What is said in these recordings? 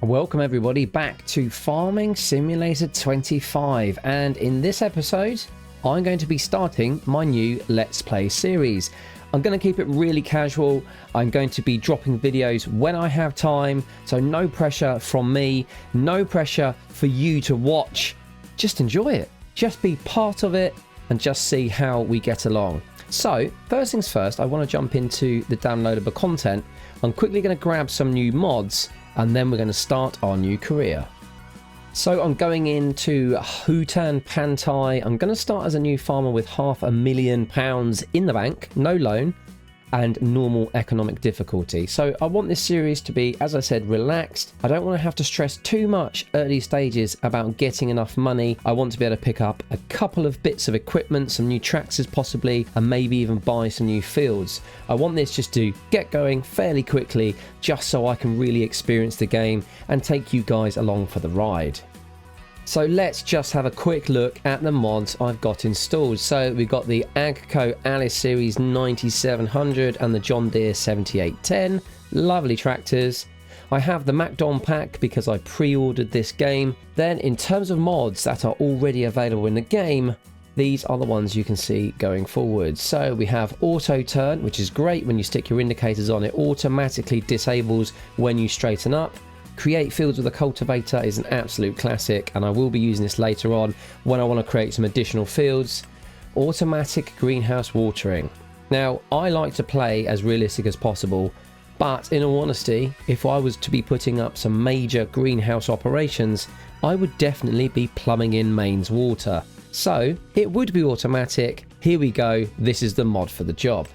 Welcome everybody back to Farming Simulator 25, and in this episode I'm going to be starting my new Let's Play series. I'm going to keep it really casual. I'm going to be dropping videos when I have time, so no pressure from me, no pressure for you to watch. Just enjoy it, just be part of it and just see how we get along. So first things first, I want to jump into the downloadable content. I'm quickly going to grab some new mods and then we're going to start our new career. So I'm going into Hutan Pantai. I'm going to start as a new farmer with £500,000 in the bank, no loan, and normal economic difficulty. So I want this series to be, as I said, relaxed. I don't want to have to stress too much early stages about getting enough money. I want to be able to pick up a couple of bits of equipment, some new tractors possibly, and maybe even buy some new fields. I want this just to get going fairly quickly, just so I can really experience the game and take you guys along for the ride. So let's just have a quick look at the mods I've got installed. So we've got the Agco Alice Series 9700 and the John Deere 7810. Lovely tractors. I have the MacDon pack because I pre-ordered this game. Then in terms of mods that are already available in the game, these are the ones you can see going forward. So we have auto turn, which is great. When you stick your indicators on, it automatically disables when you straighten up. Create fields with a cultivator is an absolute classic, and I will be using this later on when I want to create some additional fields. Automatic greenhouse watering. Now, I like to play as realistic as possible, but in all honesty, if I was to be putting up some major greenhouse operations, I would definitely be plumbing in mains water. So it would be automatic. Here we go, this is the mod for the job.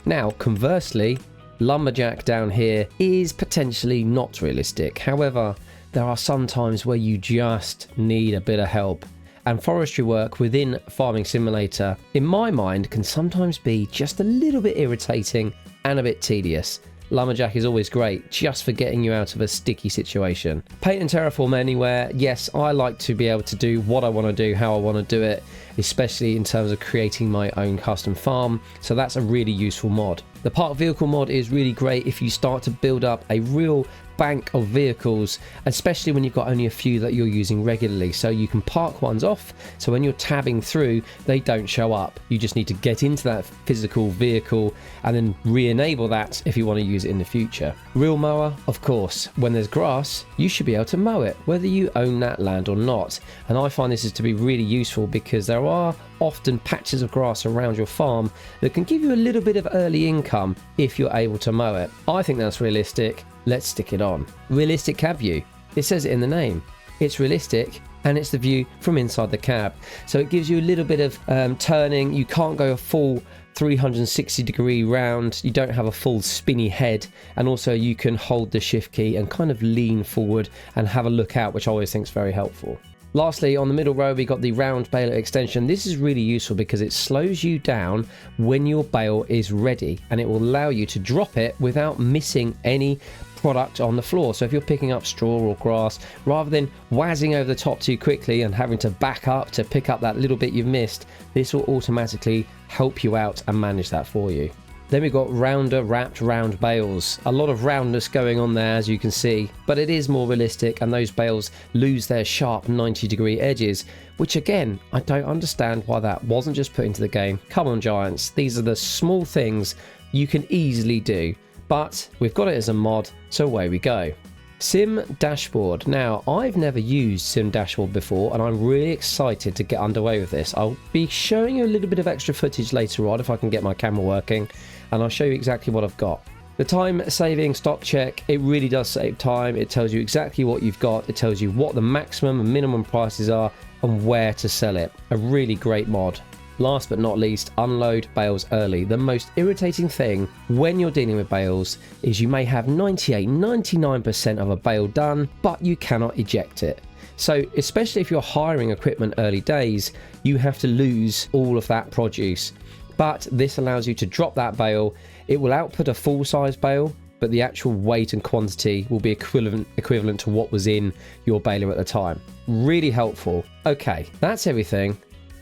Now, conversely, Lumberjack down here is potentially not realistic. However, there are some times where you just need a bit of help, and forestry work within Farming Simulator, in my mind, can sometimes be just a little bit irritating and a bit tedious. Lumberjack is always great just for getting you out of a sticky situation. Paint and terraform anywhere. Yes, I like to be able to do what I want to do, how I want to do it, especially in terms of creating my own custom farm. So that's a really useful mod. The park vehicle mod is really great if you start to build up a real bank of vehicles, especially when you've got only a few that you're using regularly. So you can park ones off, so when you're tabbing through, they don't show up. You just need to get into that physical vehicle and then re-enable that if you want to use it in the future. Real mower, of course. When there's grass, you should be able to mow it, whether you own that land or not. And I find this is to be really useful because there are often patches of grass around your farm that can give you a little bit of early income if you're able to mow it. I think that's realistic. Let's stick it on. Realistic cab view. It says it in the name. It's realistic and it's the view from inside the cab. So it gives you a little bit of turning. You can't go a full 360-degree round. You don't have a full spinny head, and also you can hold the shift key and kind of lean forward and have a look out, which I always think is very helpful. Lastly, on the middle row, we got the round baler extension. This is really useful because it slows you down when your bale is ready, and it will allow you to drop it without missing any product on the floor. So if you're picking up straw or grass, rather than whizzing over the top too quickly and having to back up to pick up that little bit you've missed, this will automatically help you out and manage that for you. Then we've got rounder wrapped round bales. A lot of roundness going on there, as you can see, but it is more realistic, and those bales lose their sharp 90-degree edges, which again, I don't understand why that wasn't just put into the game. Come on, Giants, these are the small things you can easily do, but we've got it as a mod, so away we go. Sim Dashboard. Now, I've never used Sim Dashboard before, and I'm really excited to get underway with this. I'll be showing you a little bit of extra footage later on if I can get my camera working, and I'll show you exactly what I've got. The time saving stock check, it really does save time. It tells you exactly what you've got. It tells you what the maximum and minimum prices are and where to sell it. A really great mod. Last but not least, unload bales early. The most irritating thing when you're dealing with bales is you may have 99% of a bale done, but you cannot eject it. So especially if you're hiring equipment early days, you have to lose all of that produce. But this allows you to drop that bale. It will output a full-size bale, but the actual weight and quantity will be equivalent to what was in your baler at the time. Really helpful. Okay, that's everything.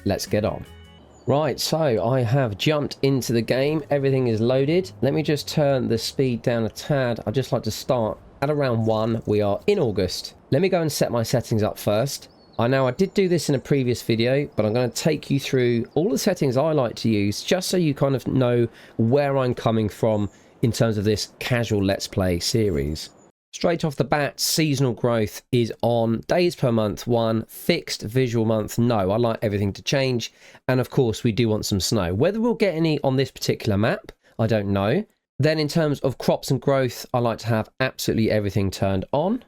Let's get on. Right, so I have jumped into the game. Everything is loaded. Let me just turn the speed down a tad. I'd just like to start at around 1. We are in August. Let me go and set my settings up first. I know I did do this in a previous video, but I'm going to take you through all the settings I like to use just so you kind of know where I'm coming from in terms of this casual Let's Play series. Straight off the bat, seasonal growth is on, days per month 1, fixed visual month no. I like everything to change, and of course we do want some snow. Whether we'll get any on this particular map, I don't know. Then in terms of crops and growth, I like to have absolutely everything turned on.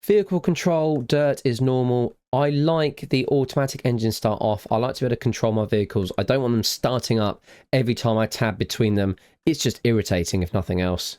Vehicle control, dirt is normal. I like the automatic engine start off. I like to be able to control my vehicles. I don't want them starting up every time I tab between them. It's just irritating if nothing else.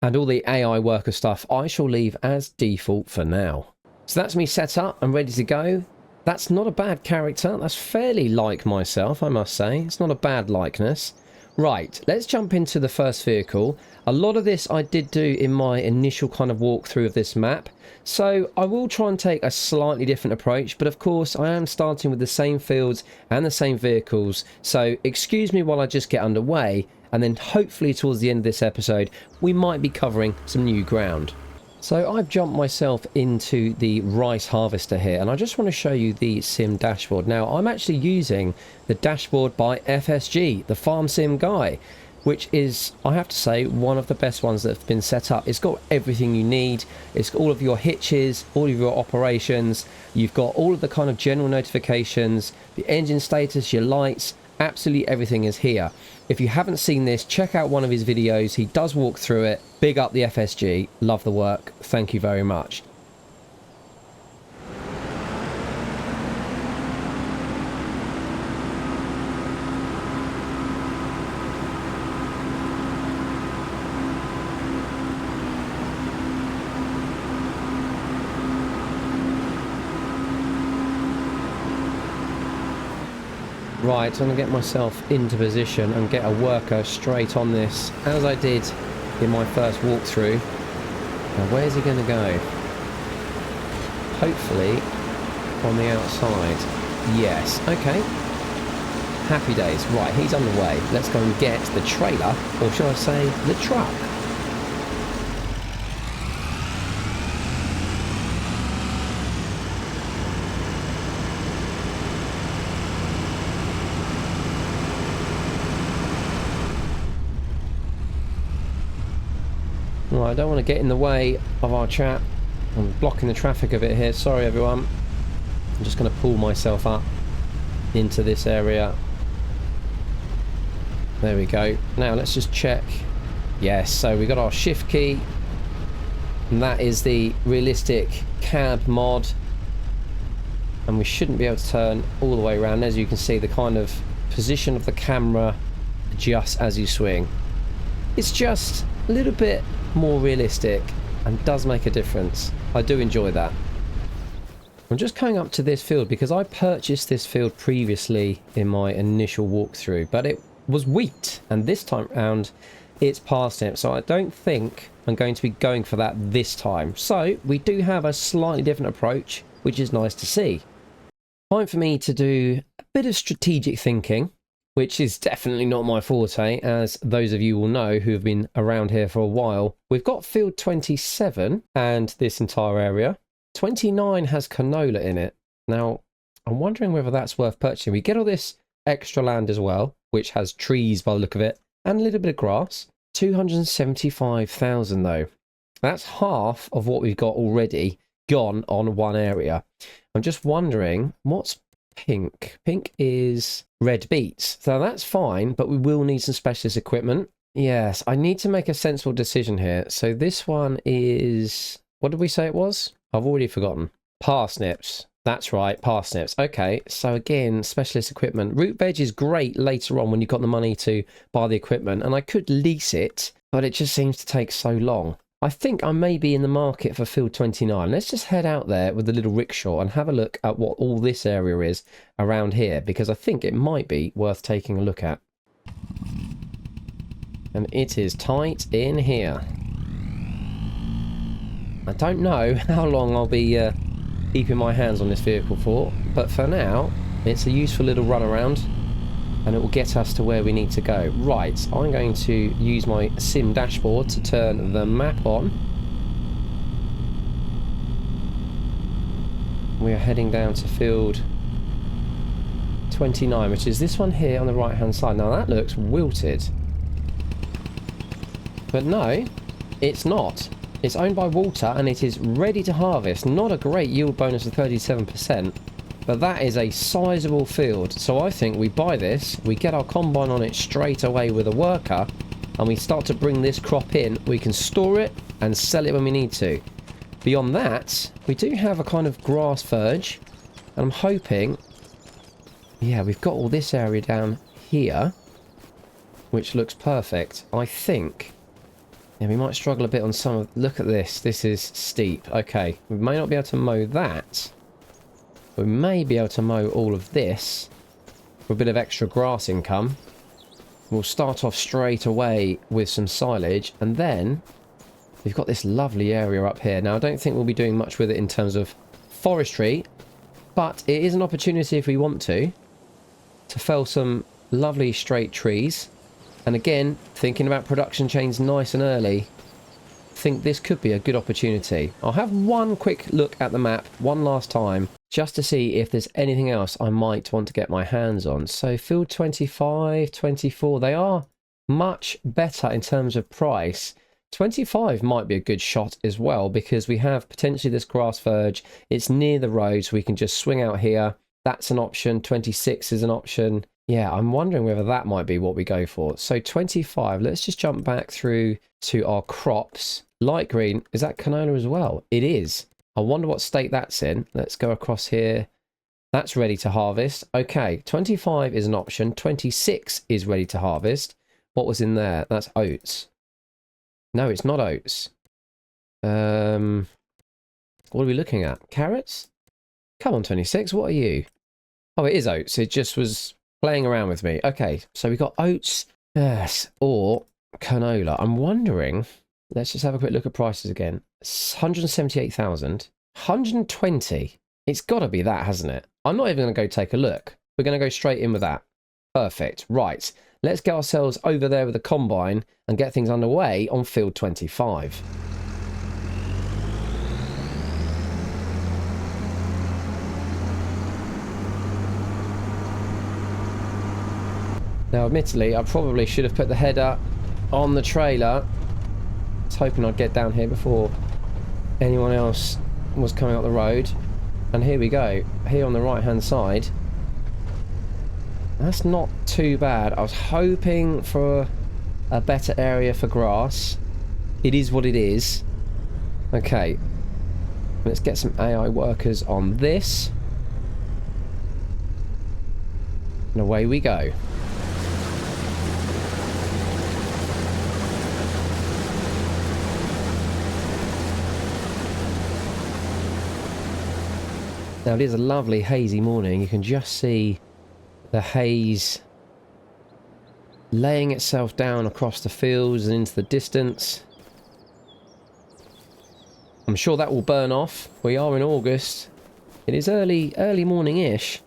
And all the AI worker stuff I shall leave as default for now. So that's me set up and ready to go. That's not a bad character. That's fairly like myself, I must say. It's not a bad likeness. Right, let's jump into the first vehicle. A lot of this I did do in my initial kind of walkthrough of this map. So I will try and take a slightly different approach, but of course I am starting with the same fields and the same vehicles. So excuse me while I just get underway, and then hopefully towards the end of this episode we might be covering some new ground. So I've jumped myself into the rice harvester here, and I just want to show you the sim dashboard. Now I'm actually using the dashboard by FSG, the farm sim guy, which is, I have to say, one of the best ones that have been set up. It's got everything you need. It's got all of your hitches, all of your operations. You've got all of the kind of general notifications, the engine status, your lights, absolutely everything is here. If you haven't seen this, check out one of his videos. He does walk through it. Big up the FSG. Love the work. Thank you very much. Right, I'm going to get myself into position and get a worker straight on this, as I did in my first walkthrough. Now, where's he going to go? Hopefully on the outside. Yes, okay. Happy days. Right, he's on the way. Let's go and get the trailer, or shall I say, the truck. Right, I don't want to get in the way of our chat. I'm blocking the traffic a bit here. Sorry, everyone. I'm just going to pull myself up into this area. There we go. Now, let's just check. Yes, so we got our shift key. And that is the realistic cab mod. And we shouldn't be able to turn all the way around. As you can see, the kind of position of the camera adjusts as you swing. It's just a little bit more realistic and does make a difference. I do enjoy that. I'm just coming up to this field because I purchased this field previously in my initial walkthrough, but it was wheat, and this time round it's parsnip, so I don't think I'm going to be going for that this time. So we do have a slightly different approach, which is nice to see. Time for me to do a bit of strategic thinking, which is definitely not my forte, as those of you will know who have been around here for a while. We've got field 27 and this entire area. 29 has canola in it. Now, I'm wondering whether that's worth purchasing. We get all this extra land as well, which has trees by the look of it, and a little bit of grass. 275,000 though. That's half of what we've got already gone on one area. I'm just wondering, what's pink? Pink is red beets, so that's fine, but we will need some specialist equipment. Yes, I need to make a sensible decision here. So this one is, what did we say it was? I've already forgotten. Parsnips. That's right, parsnips. Okay, so again, specialist equipment. Root veg is great later on when you've got the money to buy the equipment, and I could lease it, but it just seems to take so long. I think I may be in the market for field 29. Let's just head out there with the little rickshaw and have a look at what all this area is around here, because I think it might be worth taking a look at. And it is tight in here. I don't know how long I'll be keeping my hands on this vehicle for, but for now, it's a useful little run around, and it will get us to where we need to go. Right, I'm going to use my sim dashboard to turn the map on. We are heading down to field 29, which is this one here on the right hand side. Now that looks wilted. But no, it's not. It's owned by Walter and it is ready to harvest. Not a great yield bonus of 37%, but that is a sizable field. So I think we buy this, we get our combine on it straight away with a worker, and we start to bring this crop in. We can store it and sell it when we need to. Beyond that, we do have a kind of grass verge, and I'm hoping, yeah, we've got all this area down here, which looks perfect. I think, yeah, we might struggle a bit on some of... Look at this. This is steep. Okay, we may not be able to mow that. We may be able to mow all of this for a bit of extra grass income. We'll start off straight away with some silage, and then we've got this lovely area up here. Now, I don't think we'll be doing much with it in terms of forestry, but it is an opportunity if we want to fell some lovely straight trees. And again, thinking about production chains nice and early, I think this could be a good opportunity. I'll have one quick look at the map one last time, just to see if there's anything else I might want to get my hands on. So field 25, 24, they are much better in terms of price. 25 might be a good shot as well, because we have potentially this grass verge. It's near the road, so we can just swing out here. That's an option. 26 is an option. Yeah, I'm wondering whether that might be what we go for. So 25, let's just jump back through to our crops. Light green, is that canola as well? It is. I wonder what state that's in. Let's go across here. That's ready to harvest. Okay, 25 is an option. 26 is ready to harvest. What was in there? That's oats. No, it's not oats. What are we looking at? Carrots? Come on, 26, what are you? Oh, it is oats. It just was playing around with me. Okay, so we got oats, yes, or canola. I'm wondering, let's just have a quick look at prices again. 178,000, 120. It's got to be that, hasn't it? I'm not even going to go take a look. We're going to go straight in with that. Perfect. Right, let's get ourselves over there with the combine and get things underway on field 25. Now, admittedly, I probably should have put the header on the trailer. I was hoping I'd get down here before anyone else was coming up the road. And here we go. Here on the right-hand side. That's not too bad. I was hoping for a better area for grass. It is what it is. Okay. Let's get some AI workers on this. And away we go. Now, it is a lovely hazy morning. You can just see the haze laying itself down across the fields and into the distance. I'm sure that will burn off. We are in August. It is early morning-ish,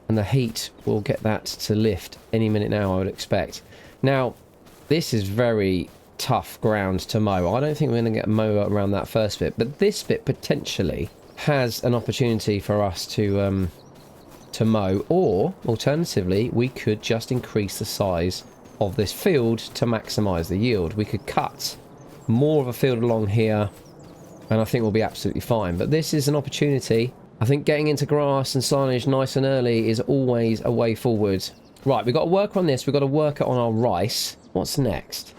and the heat will get that to lift any minute now, I would expect. Now, this is very tough ground to mow. I don't think we're going to get a mower around that first bit, but this bit potentially has an opportunity for us to mow, or alternatively we could just increase the size of this field to maximize the yield. We could cut more of a field along here and I think we'll be absolutely fine, but this is an opportunity. I think getting into grass and silage nice and early is always a way forward. Right, we've got to work on this. We've got to work on our rice. What's next?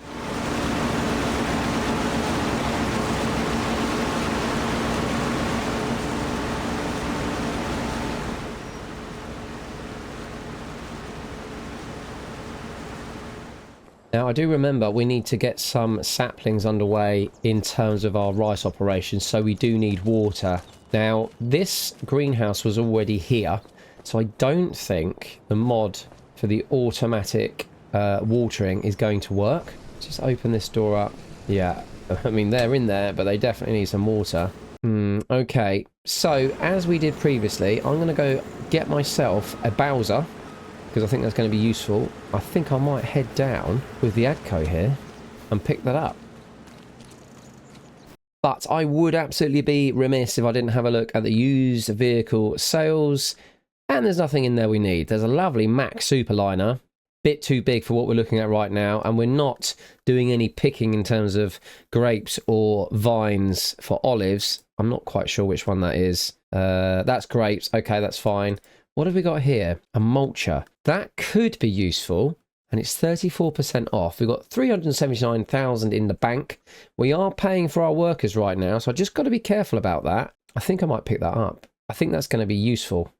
Now, I do remember we need to get some saplings underway in terms of our rice operations, so we do need water. Now, this greenhouse was already here, so I don't think the mod for the automatic watering is going to work. Just open this door up. Yeah, I mean, they're in there, but they definitely need some water. Okay, so as we did previously, I'm going to go get myself a Bowser, because I think that's going to be useful. I think I might head down with the Adco here and pick that up. But I would absolutely be remiss if I didn't have a look at the used vehicle sales. And there's nothing in there we need. There's a lovely Mack Superliner. Bit too big for what we're looking at right now. And we're not doing any picking in terms of grapes or vines for olives. I'm not quite sure which one that is. That's grapes. Okay, that's fine. What have we got here? A mulcher. That could be useful. And it's 34% off. We've got 379,000 in the bank. We are paying for our workers right now, so I just got to be careful about that. I think I might pick that up. I think that's going to be useful.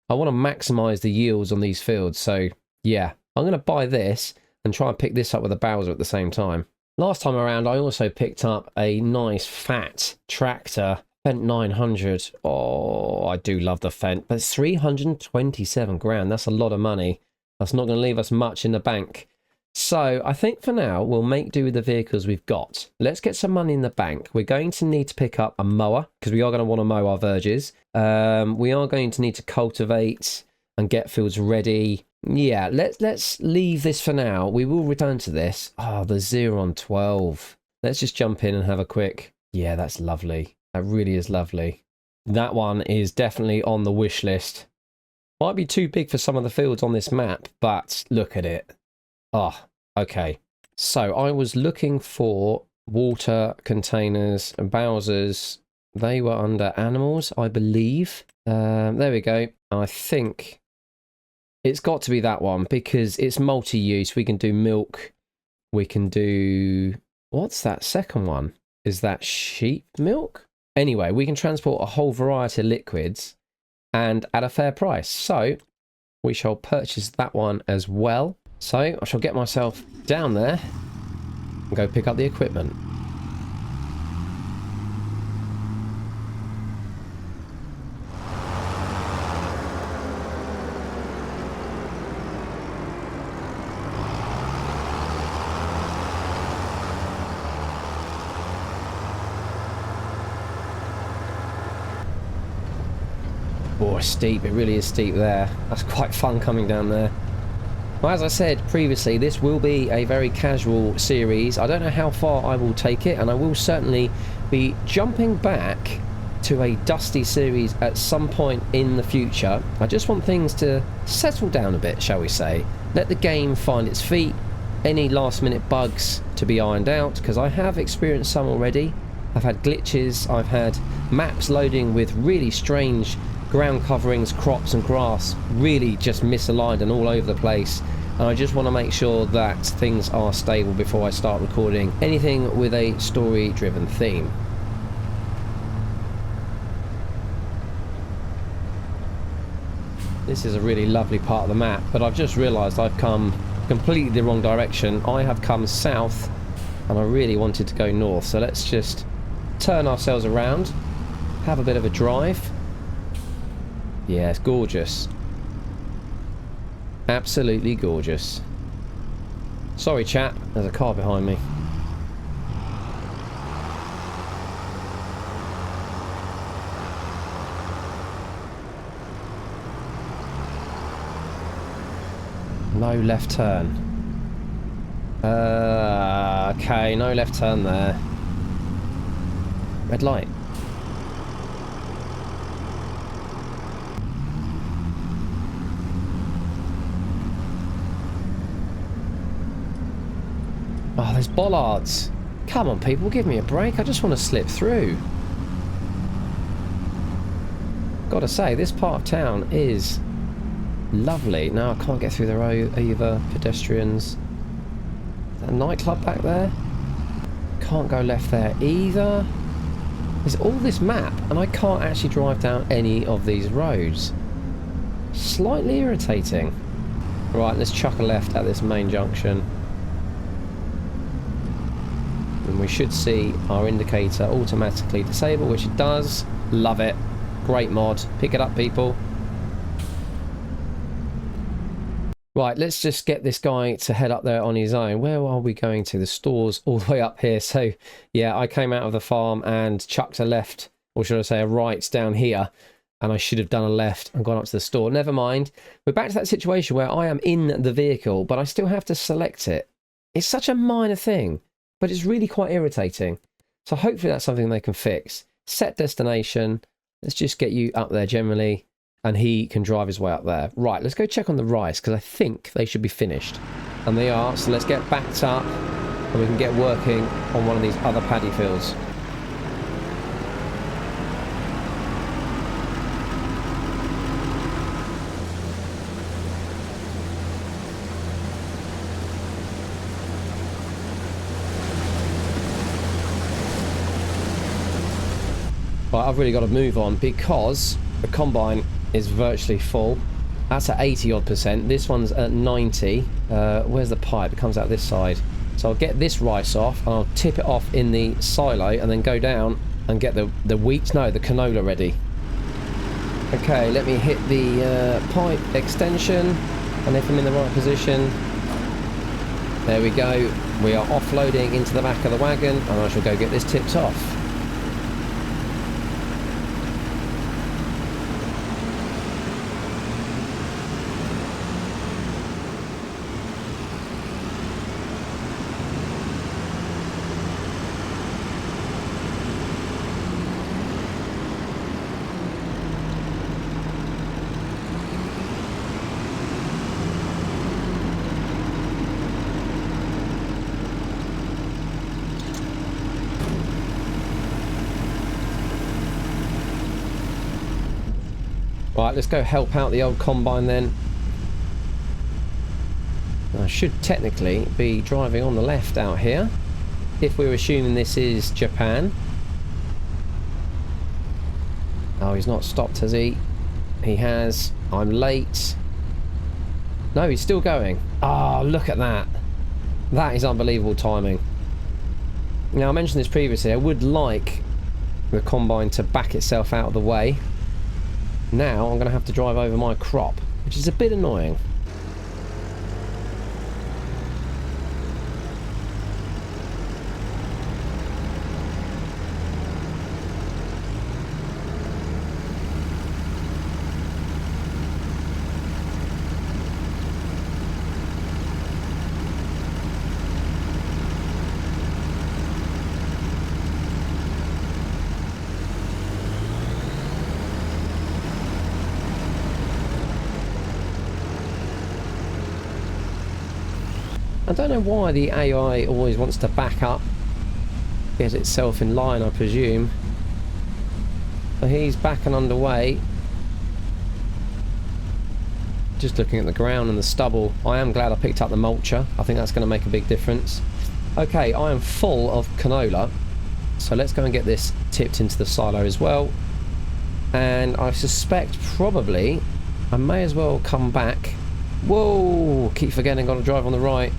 I want to maximize the yields on these fields, so yeah. I'm going to buy this and try and pick this up with a Bowser at the same time. Last time around, I also picked up a nice fat tractor, Fendt 900. Oh, I do love the Fendt, but it's 327 grand. That's a lot of money. That's not going to leave us much in the bank. So I think for now, we'll make do with the vehicles we've got. Let's get some money in the bank. We're going to need to pick up a mower because we are going to want to mow our verges. We are going to need to cultivate and get fields ready. Yeah, let's leave this for now. We will return to this. Oh, the Xeron 12. Let's just jump in and have a quick. Yeah, that's lovely. That really is lovely. That one is definitely on the wish list. Might be too big for some of the fields on this map, but look at it. Oh, okay. So I was looking for water containers and Bowsers. They were under animals, I believe. There we go. I think it's got to be that one because it's multi-use. We can do milk. We can do... What's that second one? Is that sheep milk? Anyway, we can transport a whole variety of liquids and at a fair price. So we shall purchase that one as well. So I shall get myself down there and go pick up the equipment. Oh, it's steep. It really is steep there. That's quite fun coming down there. Well, as I said previously, this will be a very casual series. I don't know how far I will take it, and I will certainly be jumping back to a dusty series at some point in the future. I just want things to settle down a bit, shall we say. Let the game find its feet. Any last minute bugs to be ironed out, because I have experienced some already. I've had glitches. I've had maps loading with really strange ground coverings, crops and grass really just misaligned and all over the place, and I just want to make sure that things are stable before I start recording anything with a story driven theme. This is a really lovely part of the map, but I've just realised I've come completely the wrong direction. I have come south and I really wanted to go north, so let's just turn ourselves around, have a bit of a drive. Yeah, it's gorgeous. Absolutely gorgeous. Sorry, chap. There's a car behind me. No left turn. Okay, no left turn there. Red light. Oh, there's bollards. Come on, people, give me a break. I just want to slip through. Gotta say, this part of town is lovely. No, I can't get through the road either. Pedestrians. Is that a nightclub back there? Can't go left there either. There's all this map, and I can't actually drive down any of these roads. Slightly irritating. Right, let's chuck a left at this main junction. And we should see our indicator automatically disable, which it does. Love it. Great mod. Pick it up, people. Right, let's just get this guy to head up there on his own. Where are we going to? The store's all the way up here. So, yeah, I came out of the farm and chucked a left, or should I say a right, down here. And I should have done a left and gone up to the store. Never mind. We're back to that situation where I am in the vehicle, but I still have to select it. It's such a minor thing, but it's really quite irritating. So hopefully that's something they can fix. Set destination. Let's just get you up there generally, and he can drive his way up there. Right, let's go check on the rice, because I think they should be finished. And they are, so let's get backed up, and we can get working on one of these other paddy fields. Right, I've really got to move on because the combine is virtually full. That's at 80 odd %. This one's at 90. Where's the pipe? It comes out this side. So I'll get this rice off and I'll tip it off in the silo and then go down and get the wheat, no, the canola ready. Okay, let me hit the pipe extension, and if I'm in the right position, there we go. We are offloading into the back of the wagon, and I shall go get this tipped off. Right, let's go help out the old combine then. I should technically be driving on the left out here, if we're assuming this is Japan. Oh, he's not stopped, has he? He has. I'm late. No, he's still going. Oh, look at that. That is unbelievable timing. Now, I mentioned this previously. I would like the combine to back itself out of the way. Now I'm going to have to drive over my crop, which is a bit annoying. I don't know why the AI always wants to back up, get itself in line, I presume. But he's back and underway. Just looking at the ground and the stubble. I am glad I picked up the mulcher. I think that's going to make a big difference. Okay, I am full of canola. So let's go and get this tipped into the silo as well. And I suspect probably I may as well come back. Whoa! Keep forgetting I've got to drive on the right.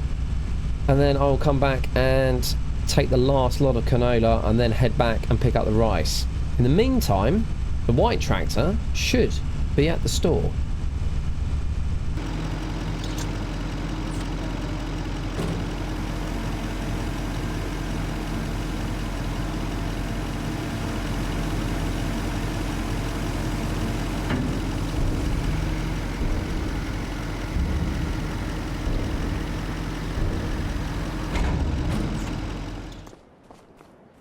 And then I'll come back and take the last lot of canola and then head back and pick up the rice. In the meantime, the white tractor should be at the store.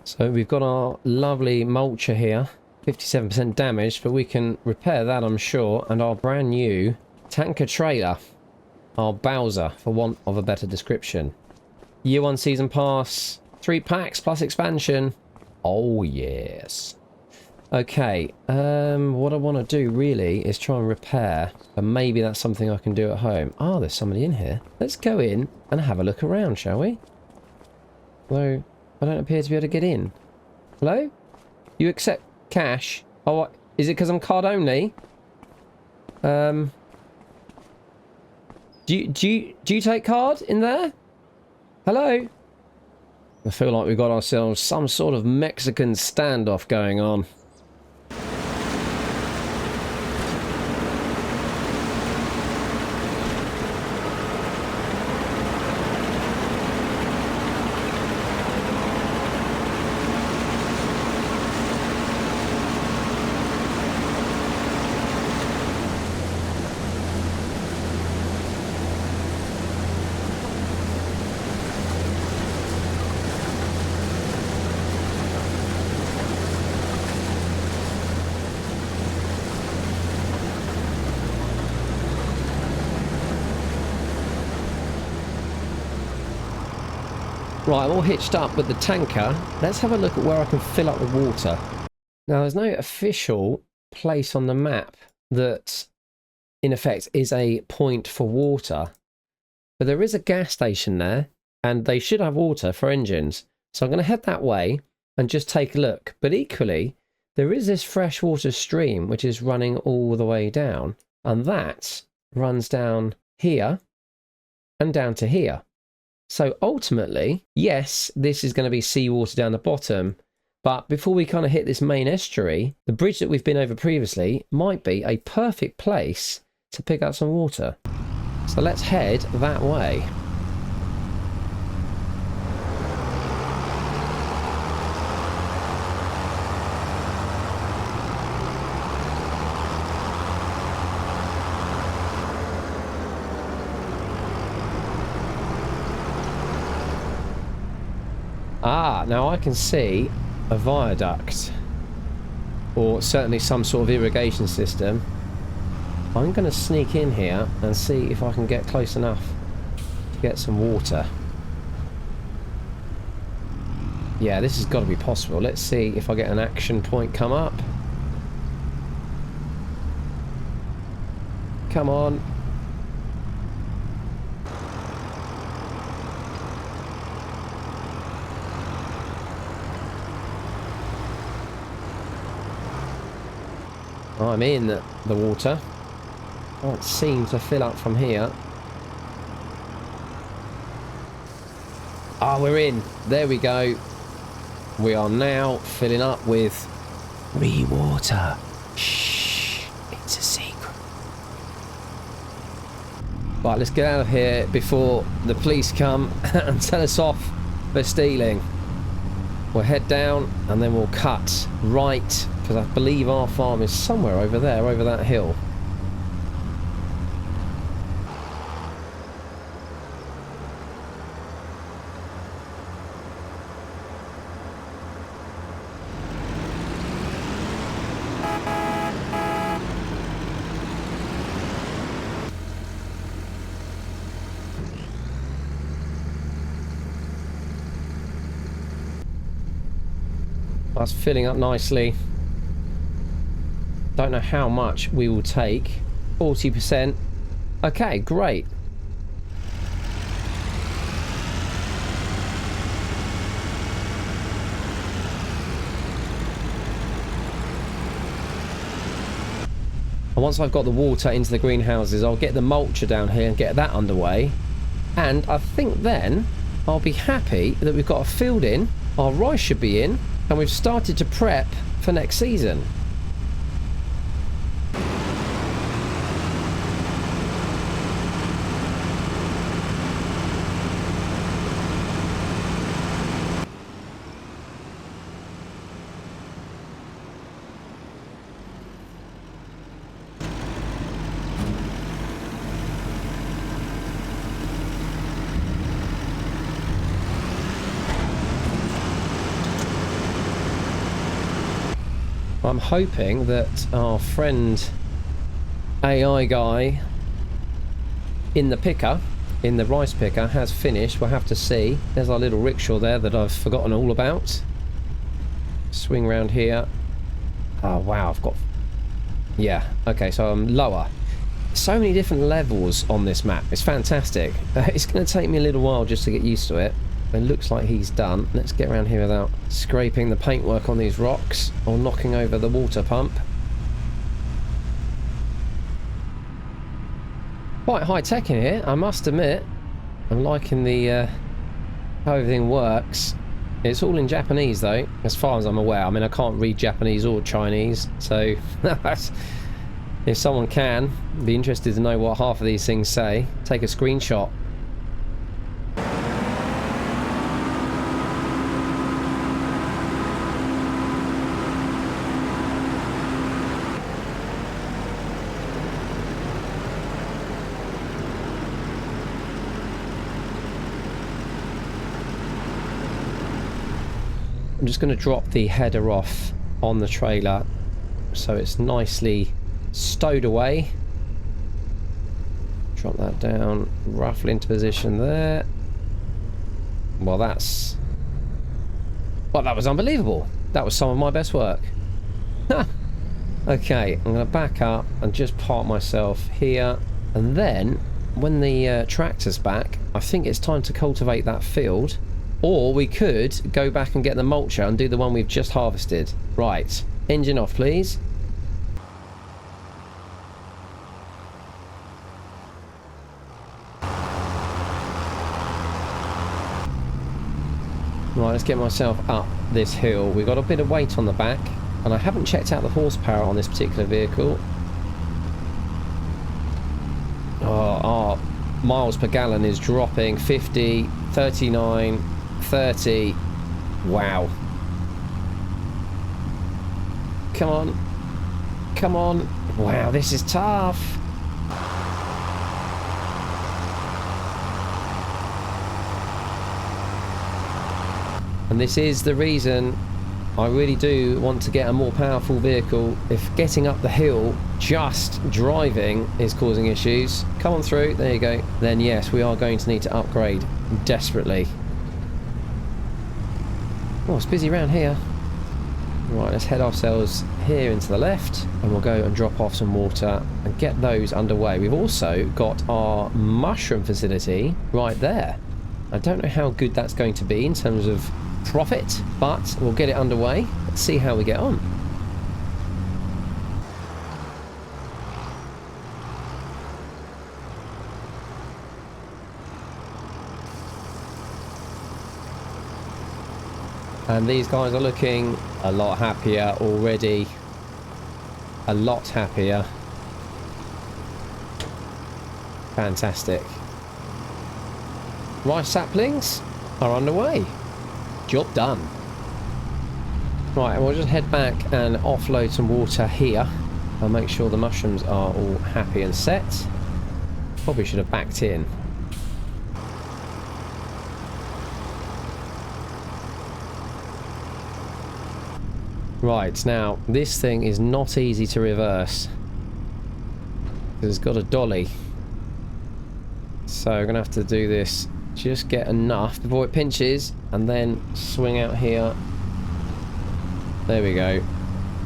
So we've got our lovely mulcher here, 57% damaged, but we can repair that, I'm sure. And our brand new tanker trailer, our Bowser, for want of a better description. Year 1 season pass, 3 packs plus expansion. Oh yes. Okay, what I want to do really is try and repair, and maybe that's something I can do at home. Oh, there's somebody in here. Let's go in and have a look around, shall we? Hello? I don't appear to be able to get in. Hello? You accept cash? Oh, what? Is it because I'm card only? Do you take card in there? Hello? I feel like we've got ourselves some sort of Mexican standoff going on. Right, I'm all hitched up with the tanker. Let's have a look at where I can fill up the water. Now, there's no official place on the map that, in effect, is a point for water. But there is a gas station there, and they should have water for engines. So I'm going to head that way and just take a look. But equally, there is this freshwater stream which is running all the way down. And that runs down here and down to here. So ultimately, yes, this is going to be seawater down the bottom. But before we kind of hit this main estuary, the bridge that we've been over previously might be a perfect place to pick up some water. So let's head that way. Ah, now I can see a viaduct, or certainly some sort of irrigation system. I'm going to sneak in here and see if I can get close enough to get some water. Yeah, this has got to be possible. Let's see if I get an action point come up. Come on. I'm in the water. Can't seem to fill up from here. Ah, we're in. There we go. We are now filling up with free water. Shh, it's a secret. Right, let's get out of here before the police come and tell us off for stealing. We'll head down and then we'll cut right, because I believe our farm is somewhere over there, over that hill. That's filling up nicely. Don't know how much we will take. 40%. Okay, great. And once I've got the water into the greenhouses, I'll get the mulcher down here and get that underway. And I think then I'll be happy that we've got a field in, our rice should be in, and we've started to prep for next season. I'm hoping that our friend AI guy in the picker, in the rice picker, has finished. We'll have to see. There's our little rickshaw there that I've forgotten all about. Swing round here. Oh wow, I've got... Yeah, okay, so I'm lower. So many different levels on this map. It's fantastic. It's going to take me a little while just to get used to it. It looks like he's done. Let's get around here without scraping the paintwork on these rocks or knocking over the water pump. Quite high tech in here, I must admit. I'm liking the how everything works. It's all in Japanese though, as far as I'm aware. I mean, I can't read Japanese or Chinese, so if someone can, be interested to know what half of these things say. Take a screenshot. I'm just going to drop the header off on the trailer so it's nicely stowed away. Drop that down roughly into position there. Well, that's... Well, that was unbelievable. That was some of my best work. Okay, I'm going to back up and just park myself here. And then, when the tractor's back, I think it's time to cultivate that field. Or we could go back and get the mulcher and do the one we've just harvested. Right, engine off, please. Right, let's get myself up this hill. We've got a bit of weight on the back, and I haven't checked out the horsepower on this particular vehicle. Oh, our miles per gallon is dropping. 50, 39, 30. Wow. Come on. Come on. Wow, this is tough. And this is the reason I really do want to get a more powerful vehicle. If getting up the hill, just driving, is causing issues, come on through, there you go, then yes, we are going to need to upgrade desperately. Oh, it's busy around here. Right, let's head ourselves here into the left, and we'll go and drop off some water and get those underway. We've also got our mushroom facility right there. I don't know how good that's going to be in terms of profit, but we'll get it underway. Let's see how we get on. And these guys are looking a lot happier already. A lot happier. Fantastic. Rice saplings are underway. Job done. Right, and we'll just head back and offload some water here. I'll make sure the mushrooms are all happy and set. Probably should have backed in. Right, now, this thing is not easy to reverse. It's got a dolly. So we're going to have to do this. Just get enough before it pinches, and then swing out here. There we go.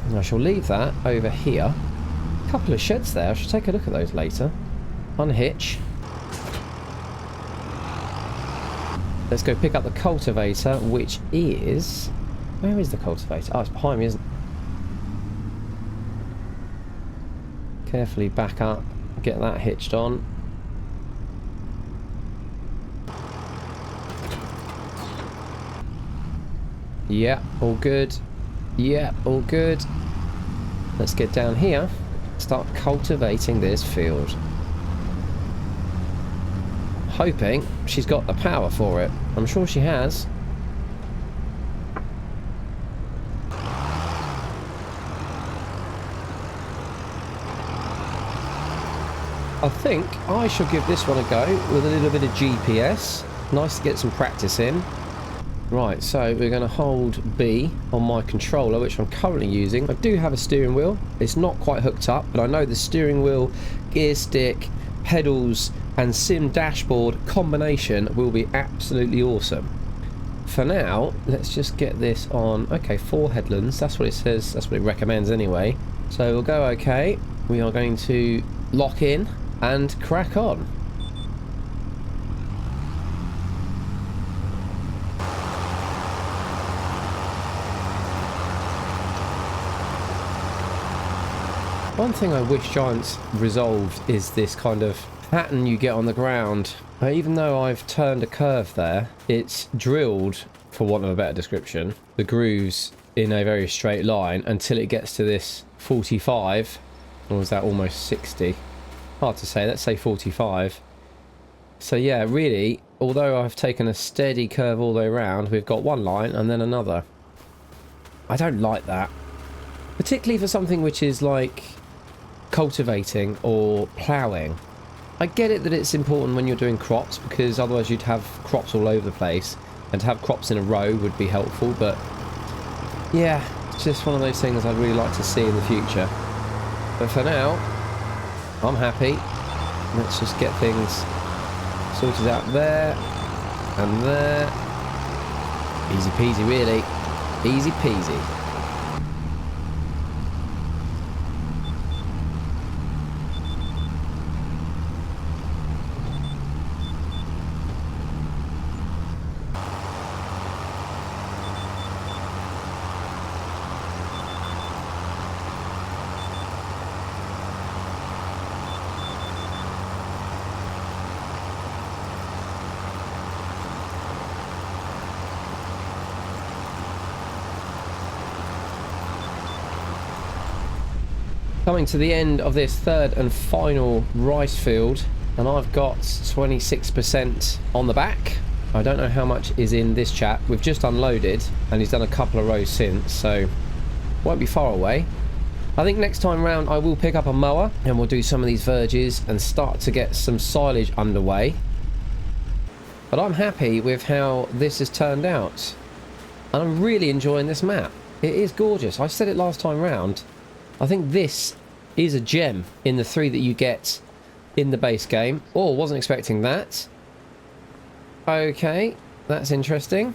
And I shall leave that over here. A couple of sheds there. I should take a look at those later. Unhitch. Let's go pick up the cultivator, which is... Where is the cultivator? Oh, it's behind me, isn't it? Carefully back up. Get that hitched on. Yeah, all good. Yeah, all good. Let's get down here. Start cultivating this field. Hoping she's got the power for it. I'm sure she has. I think I shall give this one a go with a little bit of GPS. Nice to get some practice in. Right, so we're going to hold B on my controller, which I'm currently using. I do have a steering wheel. It's not quite hooked up, but I know the steering wheel, gear stick, pedals and sim dashboard combination will be absolutely awesome. For now, let's just get this on. Okay, 4 headlands. That's what it says. That's what it recommends anyway. So we'll go okay. We are going to lock in and crack on. One thing I wish Giants resolved is this kind of pattern you get on the ground. Even though I've turned a curve there, it's drilled, for want of a better description, the grooves in a very straight line until it gets to this 45, or was that almost 60? Hard to say, let's say 45. So yeah, really, although I've taken a steady curve all the way around, we've got one line and then another. I don't like that. Particularly for something which is like cultivating or ploughing. I get it that it's important when you're doing crops, because otherwise you'd have crops all over the place, and to have crops in a row would be helpful, but yeah, it's just one of those things I'd really like to see in the future. But for now, I'm happy. Let's just get things sorted out there and there. Easy peasy, really. Easy peasy. Coming to the end of this third and final rice field, and I've got 26% on the back. I don't know how much is in this chap. We've just unloaded and he's done a couple of rows since, so won't be far away. I think next time round I will pick up a mower and we'll do some of these verges and start to get some silage underway. But I'm happy with how this has turned out, and I'm really enjoying this map. It is gorgeous. I said it last time round. I think this is a gem in the 3 that you get in the base game. Oh, wasn't expecting that. Okay, that's interesting.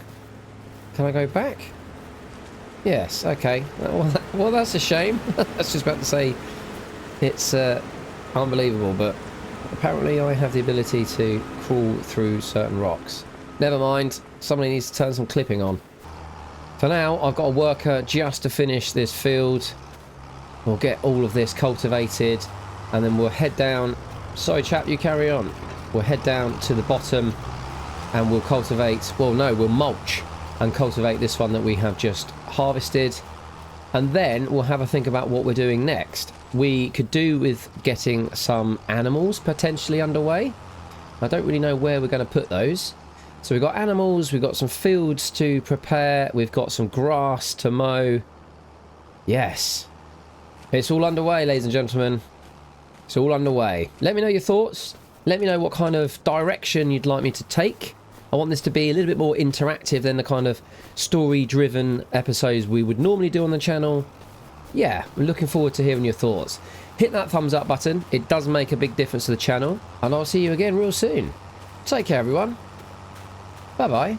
Can I go back? Yes, okay. Well, that's a shame. I was just about to say it's unbelievable, but apparently I have the ability to crawl through certain rocks. Never mind, somebody needs to turn some clipping on. For now, I've got a worker just to finish this field. We'll get all of this cultivated and then we'll head down. Sorry chap, you carry on. We'll head down to the bottom and we'll cultivate, well no, we'll mulch and cultivate this one that we have just harvested, and then we'll have a think about what we're doing next. We could do with getting some animals potentially underway. I don't really know where we're going to put those. So we've got animals, we've got some fields to prepare, we've got some grass to mow. Yes. It's all underway, ladies and gentlemen. It's all underway. Let me know your thoughts. Let me know what kind of direction you'd like me to take. I want this to be a little bit more interactive than the kind of story-driven episodes we would normally do on the channel. Yeah, I'm looking forward to hearing your thoughts. Hit that thumbs up button. It does make a big difference to the channel. And I'll see you again real soon. Take care, everyone. Bye-bye.